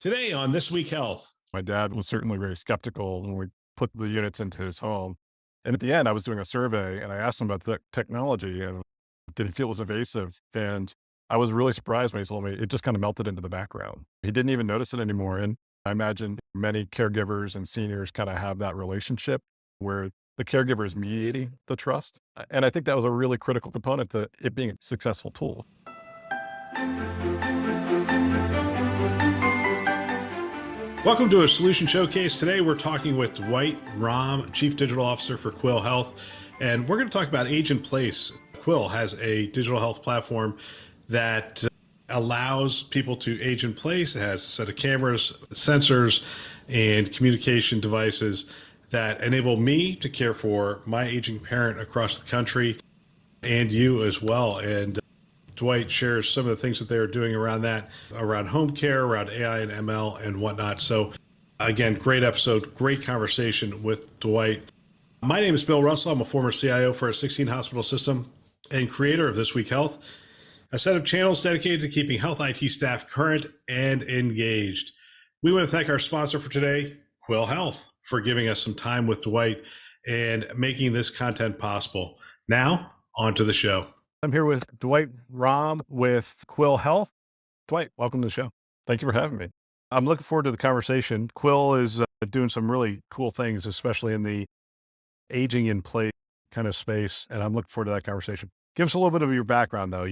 Today on This Week Health. My dad was certainly very skeptical when we put the units into his home. And at the end, I was doing a survey and I asked him about the technology and did he feel it was evasive? And I was really surprised when he told me it just kind of melted into the background. He didn't even notice it anymore. And I imagine many caregivers and seniors kind of have that relationship where the caregiver is mediating the trust. And I think that was a really critical component to it being a successful tool. Welcome to a solution showcase. Today we're talking with Dwight Raum, Chief Digital Officer for Quil Health, and we're going to talk about Age in Place. Quil has a digital health platform that allows people to age in place. It has a set of cameras, sensors, and communication devices that enable me to care for my aging parent across the country and you as well. And Dwight shares some of the things that they're doing around that, around home care, around AI and ML and whatnot. So again, great episode, great conversation with Dwight. My name is Bill Russell. I'm a former CIO for a 16 hospital system and creator of This Week Health, a set of channels dedicated to keeping health IT staff current and engaged. We want to thank our sponsor for today, Quil Health, for giving us some time with Dwight and making this content possible. Now, on to the show. I'm here with Dwight Raum with Quil Health. Dwight, welcome to the show. Thank you for having me. I'm looking forward to the conversation. Quil is doing some really cool things, especially in the aging in place kind of space, and I'm looking forward to that conversation. Give us a little bit of your background, though.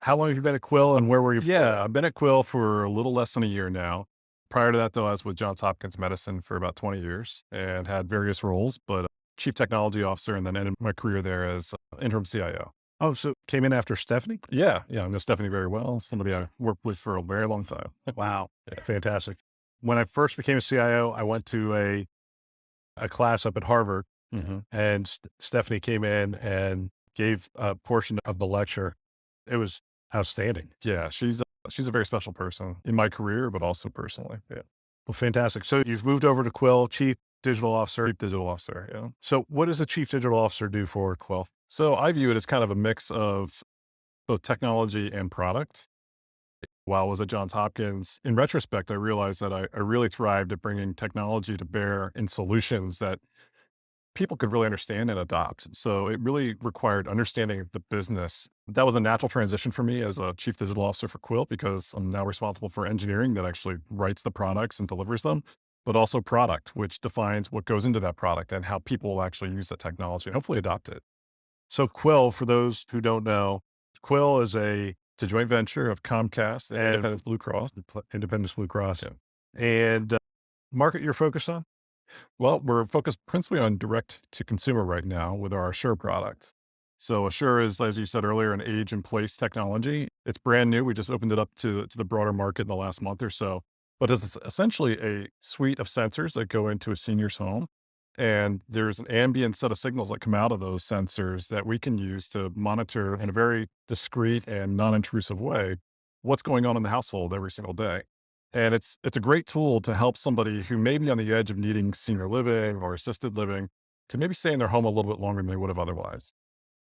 How long have you been at Quil, and where were you? Yeah, I've been at Quil for a little less than a year now. Prior to that, though, I was with Johns Hopkins Medicine for about 20 years and had various roles, but Chief Technology Officer, and then ended my career there as interim CIO. Oh, so came in after Stephanie? Yeah, I know Stephanie very well. Somebody I worked with for a very long time. Wow, yeah. Fantastic. When I first became a CIO, I went to a class up at Harvard, and Stephanie came in and gave a portion of the lecture. It was outstanding. Yeah, she's a very special person in my career, but also personally. Yeah. Well, fantastic. So you've moved over to Quil, Chief Digital Officer. Chief Digital Officer, yeah. So what does a Chief Digital Officer do for Quil? So I view it as kind of a mix of both technology and product. While I was at Johns Hopkins, in retrospect, I realized that I really thrived at bringing technology to bear in solutions that people could really understand and adopt. So it really required understanding the business. That was a natural transition for me as a Chief Digital Officer for Quil, because I'm now responsible for engineering that actually writes the products and delivers them, but also product, which defines what goes into that product and how people will actually use the technology and hopefully adopt it. So Quil, for those who don't know, Quil is it's a joint venture of Comcast and Independence Blue Cross. Independence Blue Cross. Yeah. And market you're focused on? Well, we're focused principally on direct to consumer right now with our Assure product. So Assure is, as you said earlier, an age in place technology. It's brand new. We just opened it up to the broader market in the last month or so, but it's essentially a suite of sensors that go into a senior's home. And there's an ambient set of signals that come out of those sensors that we can use to monitor in a very discreet and non-intrusive way what's going on in the household every single day. And it's a great tool to help somebody who may be on the edge of needing senior living or assisted living to maybe stay in their home a little bit longer than they would have otherwise.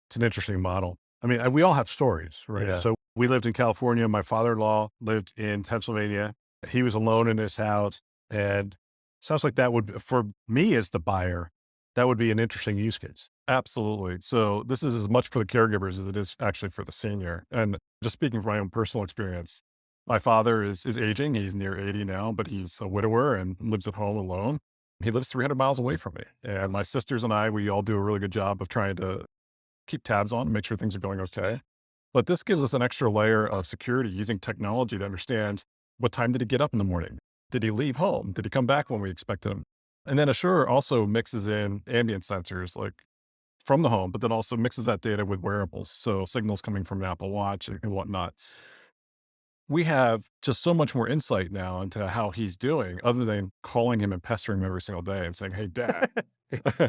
It's an interesting model. I mean, we all have stories, right? Yeah. So we lived in California. My father-in-law lived in Pennsylvania. He was alone in his house, and sounds like that would, for me as the buyer, that would be an interesting use case. Absolutely. So this is as much for the caregivers as it is actually for the senior. And just speaking from my own personal experience, my father is aging. He's near 80 now, but he's a widower and lives at home alone. He lives 300 miles away from me. And my sisters and I, we all do a really good job of trying to keep tabs on and make sure things are going okay. But this gives us an extra layer of security using technology to understand what time did he get up in the morning? Did he leave home? Did he come back when we expected him? And then Assure also mixes in ambient sensors like from the home, but then also mixes that data with wearables. So signals coming from an Apple Watch and whatnot. We have just so much more insight now into how he's doing other than calling him and pestering him every single day and saying, "Hey, Dad,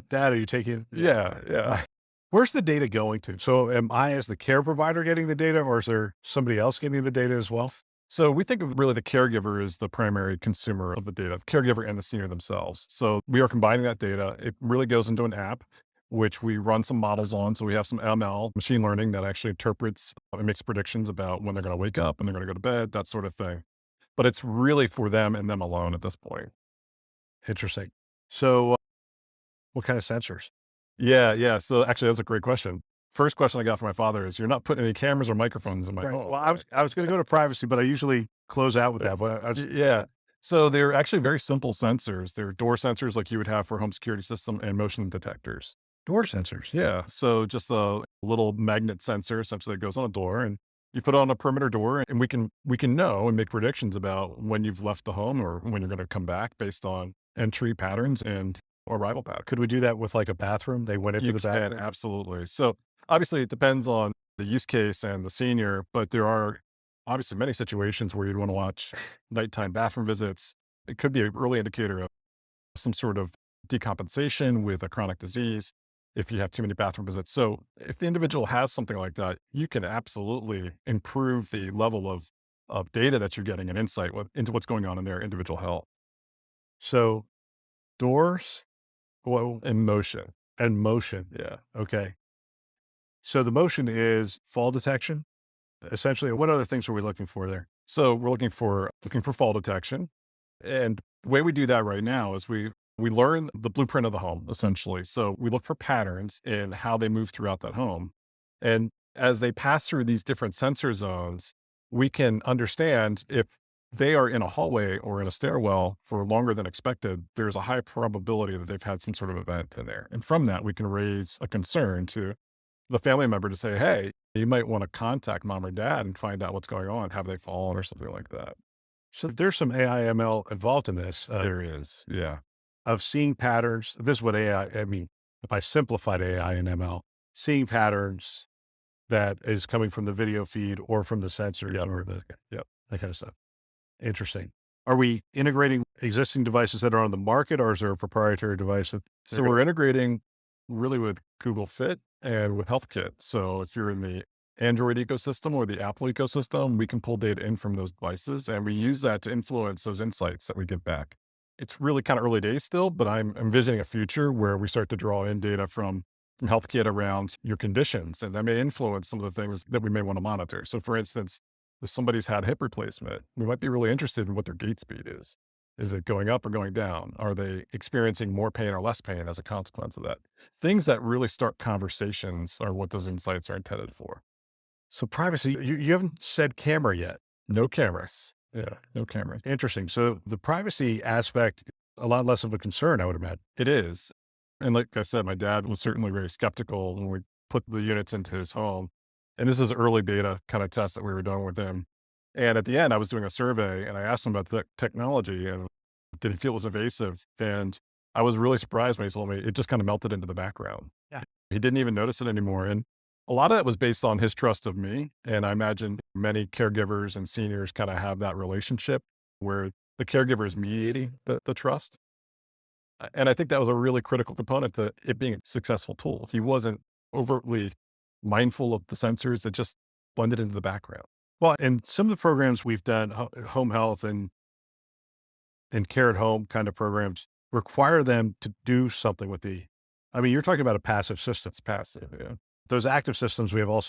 Dad, are you taking?" Yeah. Where's the data going to? So am I as the care provider getting the data, or is there somebody else getting the data as well? So we think of really the caregiver as the primary consumer of the data, the caregiver and the senior themselves. So we are combining that data. It really goes into an app, which we run some models on. So we have some ML, machine learning, that actually interprets and makes predictions about when they're going to wake up and they're going to go to bed, that sort of thing. but it's really for them and them alone at this point. Interesting. So, what kind of sensors? Yeah, yeah. So actually, that's a great question. First question I got from my father is, "You're not putting any cameras or microphones in my Right. home." Well, I was going to go to privacy, but I usually close out with that. But Yeah. So they're actually very simple sensors. They're door sensors like you would have for a home security system and motion detectors. door sensors. Yeah. So just a little magnet sensor essentially that goes on a door and you put it on a perimeter door and we can know and make predictions about when you've left the home or when you're going to come back based on entry patterns and arrival patterns. Could we do that with like a bathroom? They went into You the can, bathroom. absolutely. So obviously it depends on the use case and the senior, but there are obviously many situations where you'd want to watch nighttime bathroom visits. It could be an early indicator of some sort of decompensation with a chronic disease if you have too many bathroom visits. So if the individual has something like that, you can absolutely improve the level of data that you're getting and insight into what's going on in their individual health So, doors, well, and motion. and motion. Yeah. Okay. So the motion is fall detection. Essentially, what other things are we looking for there? So we're looking for fall detection. And the way we do that right now is we learn the blueprint of the home essentially. So we look for patterns in how they move throughout that home. And as they pass through these different sensor zones, we can understand if they are in a hallway or in a stairwell for longer than expected, there's a high probability that they've had some sort of event in there. And from that, we can raise a concern to the family member to say, hey, you might want to contact mom or dad and find out what's going on. Have they fallen or something like that? So there's some AI ML involved in this. There is. Yeah. Of seeing patterns. This is what I mean, if I simplified AI and ML, seeing patterns that is coming from the video feed or from the sensor or Yep. that kind of stuff. Interesting. Are we integrating existing devices that are on the market or is there a proprietary device that So we're integrating really with Google Fit and with HealthKit. So if you're in the Android ecosystem or the Apple ecosystem, we can pull data in from those devices and we use that to influence those insights that we get back. It's really kind of early days still, but I'm envisioning a future where we start to draw in data from HealthKit around your conditions, and that may influence some of the things that we may want to monitor. So for instance, if somebody's had hip replacement, we might be really interested in what their gait speed is. Is it going up or going down? Are they experiencing more pain or less pain as a consequence of that? Things that really start conversations are what those insights are intended for. so privacy, you haven't said camera yet. No cameras. Yeah, no cameras. Interesting. So the privacy aspect, a lot less of a concern, I would imagine. It is. And like I said, my dad was certainly very skeptical when we put the units into his home. And this is early beta kind of test that we were doing with him. And at the end, I was doing a survey and I asked him about the technology and did he feel it was evasive? And I was really surprised when he told me it just kind of melted into the background. Yeah. He didn't even notice it anymore. And a lot of that was based on his trust of me. And I imagine many caregivers and seniors kind of have that relationship where the caregiver is mediating the trust. And I think that was a really critical component to it being a successful tool. He wasn't overtly mindful of the sensors. It just blended into the background. Well, and some of the programs we've done, home health and care at home kind of programs require them to do something with I mean, you're talking about a passive system. It's passive. Yeah. Those active systems, we have all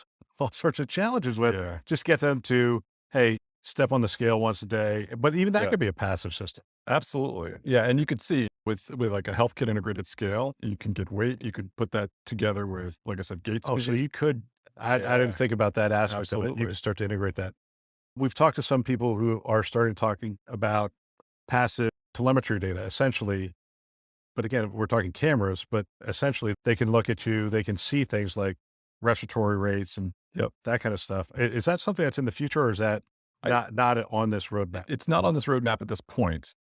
sorts of challenges with. Yeah. Just get them to, hey, step on the scale once a day. But even that Yeah. could be a passive system. Absolutely. Yeah. And you could see with like a health kit integrated scale, you can get weight. You could put that together with, like I said, gait Oh, speed. so you could, I didn't think about that aspect of it. You Absolutely. could start to integrate that. We've talked to some people who are starting talking about passive telemetry data, essentially. But again, we're talking cameras, but essentially they can look at you, they can see things like respiratory rates and that kind of stuff. Is that something that's in the future or is that not on this roadmap? It's not on this roadmap at this point.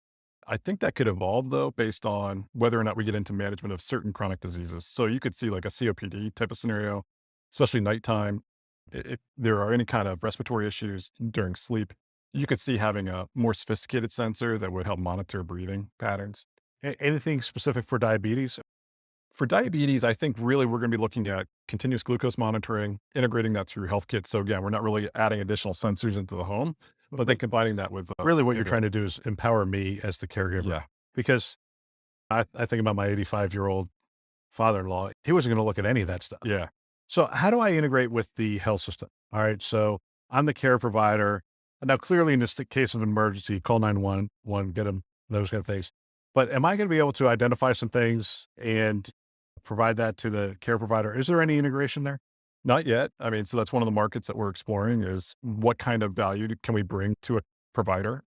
I think that could evolve though, based on whether or not we get into management of certain chronic diseases. So you could see like a COPD type of scenario, especially nighttime. If there are any kind of respiratory issues during sleep, you could see having a more sophisticated sensor that would help monitor breathing patterns. Anything specific for diabetes? For diabetes, I think really we're going to be looking at continuous glucose monitoring, integrating that through HealthKit. So again, we're not really adding additional sensors into the home, but then combining that with Really what you're trying to do is empower me as the caregiver. Yeah. Because I think about my 85-year-old father-in-law. He wasn't going to look at any of that stuff. Yeah. So how do I integrate with the health system? All right. So I'm the care provider. Now, clearly, in this case of an emergency, call 911, get them, those kind of things. But am I going to be able to identify some things and provide that to the care provider? Is there any integration there? Not yet. I mean, so that's one of the markets that we're exploring is what kind of value can we bring to a provider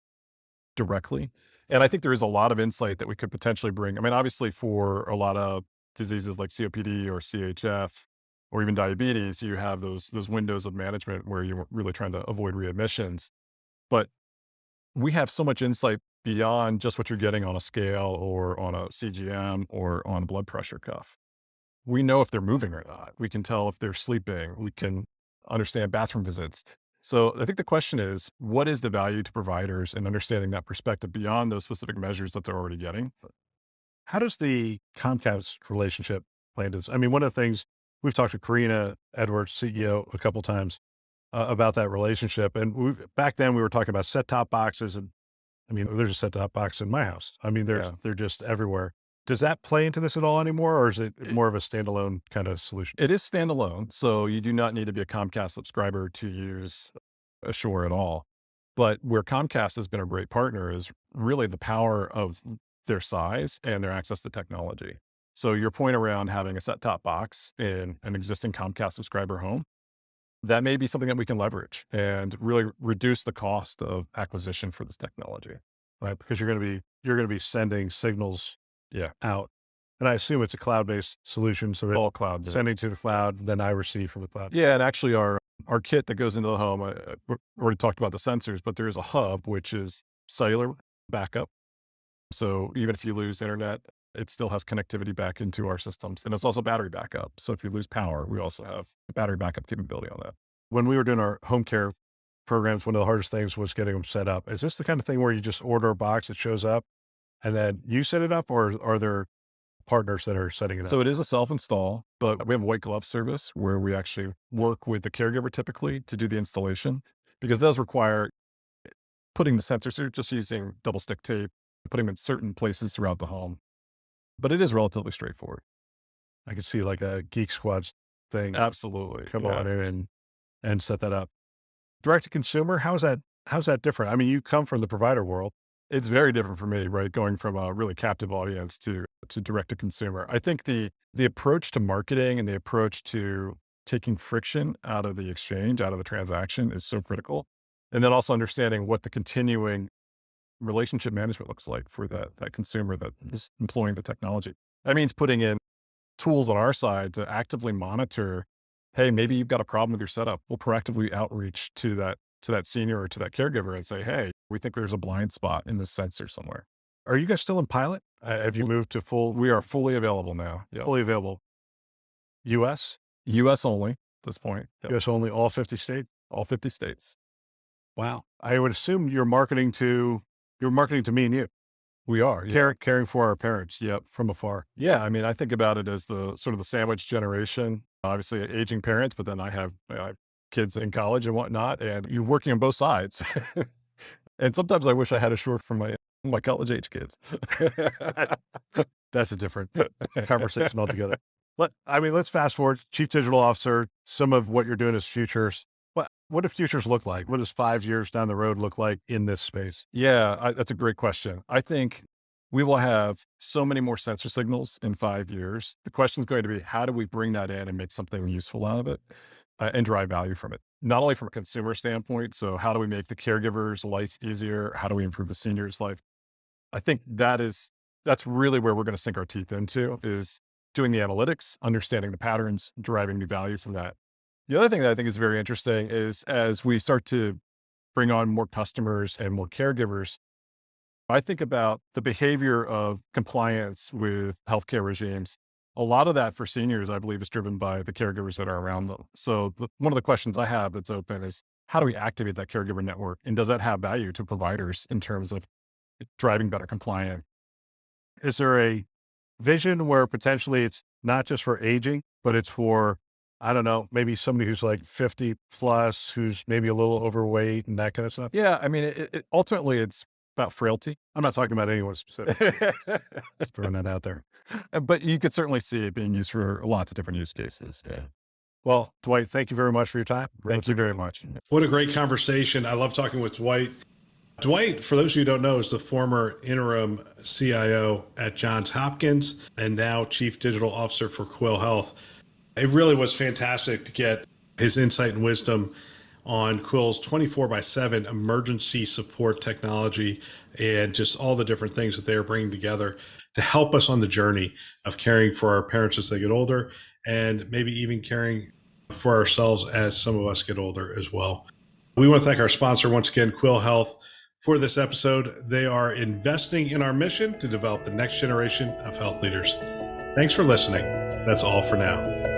directly? And I think there is a lot of insight that we could potentially bring. I mean, obviously for a lot of diseases like COPD or CHF or even diabetes, you have those windows of management where you're really trying to avoid readmissions. But we have so much insight beyond just what you're getting on a scale or on a CGM or on a blood pressure cuff. We know if they're moving or not. We can tell if they're sleeping. We can understand bathroom visits. So I think the question is, what is the value to providers in understanding that perspective beyond those specific measures that they're already getting? How does the Comcast relationship play into this? I mean, one of the things we've talked to Karina Edwards, CEO, a couple times about that relationship. And back then we were talking about set top boxes. And I mean, there's a set top box in my house. I mean, they're just everywhere. Does that play into this at all anymore? Or is it more of a standalone kind of solution? It is standalone. So you do not need to be a Comcast subscriber to use Assure at all. But where Comcast has been a great partner is really the power of their size and their access to technology. So your point around having a set-top box in an existing Comcast subscriber home, that may be something that we can leverage and really reduce the cost of acquisition for this technology. Right? Because you're going to be sending signals Yeah, out. And I assume it's a cloud-based solution. So it's all cloud. sending to the cloud, then I receive from the cloud. Yeah, and actually our kit that goes into the home, we already talked about the sensors, but there is a hub, which is cellular backup. So even if you lose internet, it still has connectivity back into our systems. And it's also battery backup. So if you lose power, we also have battery backup capability on that. When we were doing our home care programs, one of the hardest things was getting them set up. Is this the kind of thing where you just order a box that shows up and then you set it up, or are there partners that are setting it up? So it is a self-install, but we have a white glove service where we actually work with the caregiver typically to do the installation, because it does require putting the sensors, or just using double stick tape, putting them in certain places throughout the home. But it is relatively straightforward. I could see like a Geek Squad thing. Absolutely. Come on in and set that up. Direct to consumer, how's that different? I mean, you come from the provider world. It's very different for me, right? Going from a really captive audience to direct to consumer. I think the approach to marketing and the approach to taking friction out of the exchange, out of the transaction is so critical. And then also understanding what the continuing relationship management looks like for that consumer that is employing the technology. That means putting in tools on our side to actively monitor, hey, maybe you've got a problem with your setup. We'll proactively outreach to that senior or to that caregiver and say, hey, we think there's a blind spot in this sensor somewhere. Are you guys still in pilot? Have you moved to full? We are fully available now. Yeah. Fully available. US? US only at this point. Yep. US only, all 50 states? All 50 states. Wow. I would assume you're marketing to me and you. We are. Yeah. Caring for our parents. Yep. From afar. Yeah. I mean, I think about it as the sort of the sandwich generation, obviously aging parents, but then I have kids in college and whatnot, and you're working on both sides. And sometimes I wish I had a short for my college age kids. That's a different conversation altogether. Let's fast forward. Chief Digital Officer, some of what you're doing is futures. What do futures look like? What does 5 years down the road look like in this space? Yeah, that's a great question. I think we will have so many more sensor signals in 5 years. The question is going to be, how do we bring that in and make something useful out of it and drive value from it? Not only from a consumer standpoint. So how do we make the caregiver's life easier? How do we improve the senior's life? I think that's really where we're going to sink our teeth into, is doing the analytics, understanding the patterns, driving new value from that. The other thing that I think is very interesting is as we start to bring on more customers and more caregivers, I think about the behavior of compliance with healthcare regimes. A lot of that for seniors, I believe, is driven by the caregivers that are around them. So one of the questions I have that's open is, how do we activate that caregiver network? And does that have value to providers in terms of driving better compliance? Is there a vision where potentially it's not just for aging, but it's for, I don't know, maybe somebody who's like 50 plus, who's maybe a little overweight and that kind of stuff? Yeah. I mean, ultimately it's about frailty. I'm not talking about anyone specific. Just throwing that out there. But you could certainly see it being used for lots of different use cases. Yeah. Well, Dwight, thank you very much for your time. Thank you very much. What a great conversation. I love talking with Dwight. Dwight, for those of you who don't know, is the former interim CIO at Johns Hopkins and now Chief Digital Officer for Quil Health. It really was fantastic to get his insight and wisdom on Quil's 24/7 emergency support technology and just all the different things that they are bringing together to help us on the journey of caring for our parents as they get older and maybe even caring for ourselves as some of us get older as well. We want to thank our sponsor once again, Quil Health, for this episode. They are investing in our mission to develop the next generation of health leaders. Thanks for listening. That's all for now.